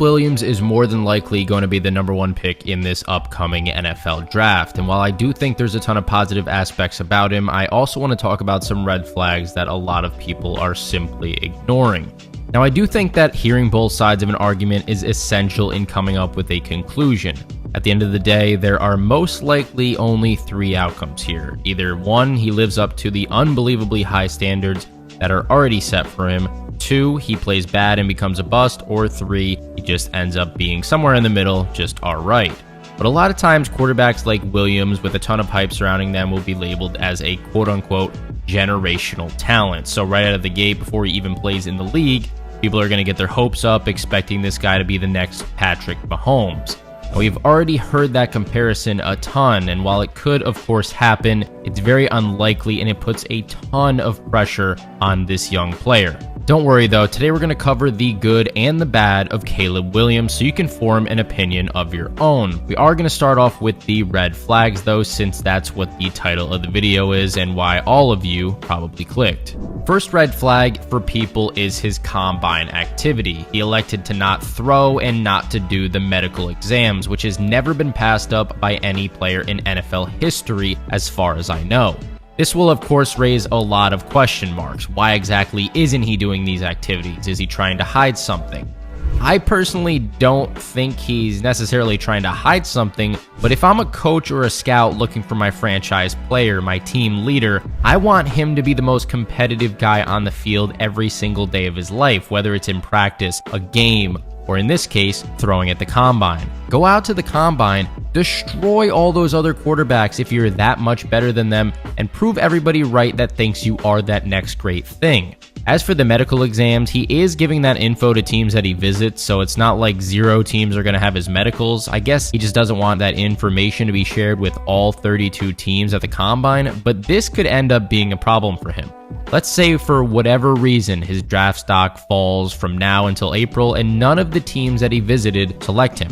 Williams is more than likely going to be the number one pick in this upcoming NFL draft. And while I do think there's a ton of positive aspects about him, I also want to talk about some red flags that a lot of people are simply ignoring. Now, I do think that hearing both sides of an argument is essential in coming up with a conclusion. At the end of the day, there are most likely only three outcomes here. Either one, he lives up to the unbelievably high standards that are already set for him. Two, he plays bad and becomes a bust. Or three, he just ends up being somewhere in the middle, just alright. But a lot of times, quarterbacks like Williams with a ton of hype surrounding them will be labeled as a quote-unquote generational talent. So right out of the gate, before he even plays in the league, people are going to get their hopes up, expecting this guy to be the next Patrick Mahomes. Now, we've already heard that comparison a ton, and while it could of course happen, it's very unlikely and it puts a ton of pressure on this young player. Don't worry though, today we're going to cover the good and the bad of Caleb Williams so you can form an opinion of your own. We are going to start off with the red flags though, since that's what the title of the video is and why all of you probably clicked. First red flag for people is his combine activity. He elected to not throw and not to do the medical exams, which has never been passed up by any player in NFL history as far as I know. This will of course raise a lot of question marks. Why exactly isn't he doing these activities? Is he trying to hide something? I personally don't think he's necessarily trying to hide something, but if I'm a coach or a scout looking for my franchise player, my team leader, I want him to be the most competitive guy on the field every single day of his life, whether it's in practice, a game, or in this case, throwing at the combine. Go out to the combine, destroy all those other quarterbacks if you're that much better than them, and prove everybody right that thinks you are that next great thing. As for the medical exams, he is giving that info to teams that he visits, so it's not like 0 teams are going to have his medicals. I guess he just doesn't want that information to be shared with all 32 teams at the combine, but this could end up being a problem for him. Let's say for whatever reason his draft stock falls from now until April and none of the teams that he visited select him.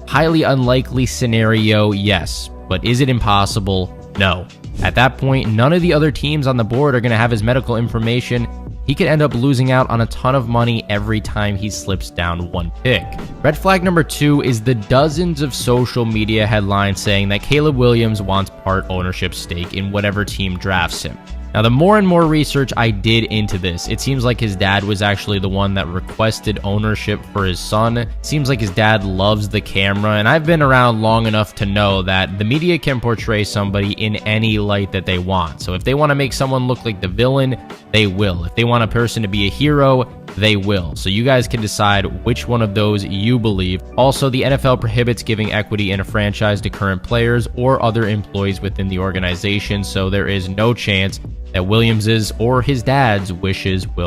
Highly unlikely scenario, yes, but is it impossible? No. At that point, none of the other teams on the board are going to have his medical information. He could end up losing out on a ton of money every time he slips down one pick. Red flag number 2 is the dozens of social media headlines saying that Caleb Williams wants part ownership stake in whatever team drafts him. Now, the more and more research I did into this, it seems like his dad was actually the one that requested ownership for his son. Seems like his dad loves the camera, and I've been around long enough to know that the media can portray somebody in any light that they want. So if they want to make someone look like the villain, they will. If they want a person to be a hero, they will. So you guys can decide which one of those you believe. Also, the NFL prohibits giving equity in a franchise to current players or other employees within the organization, so there is no chance that Williams's or his dad's wishes will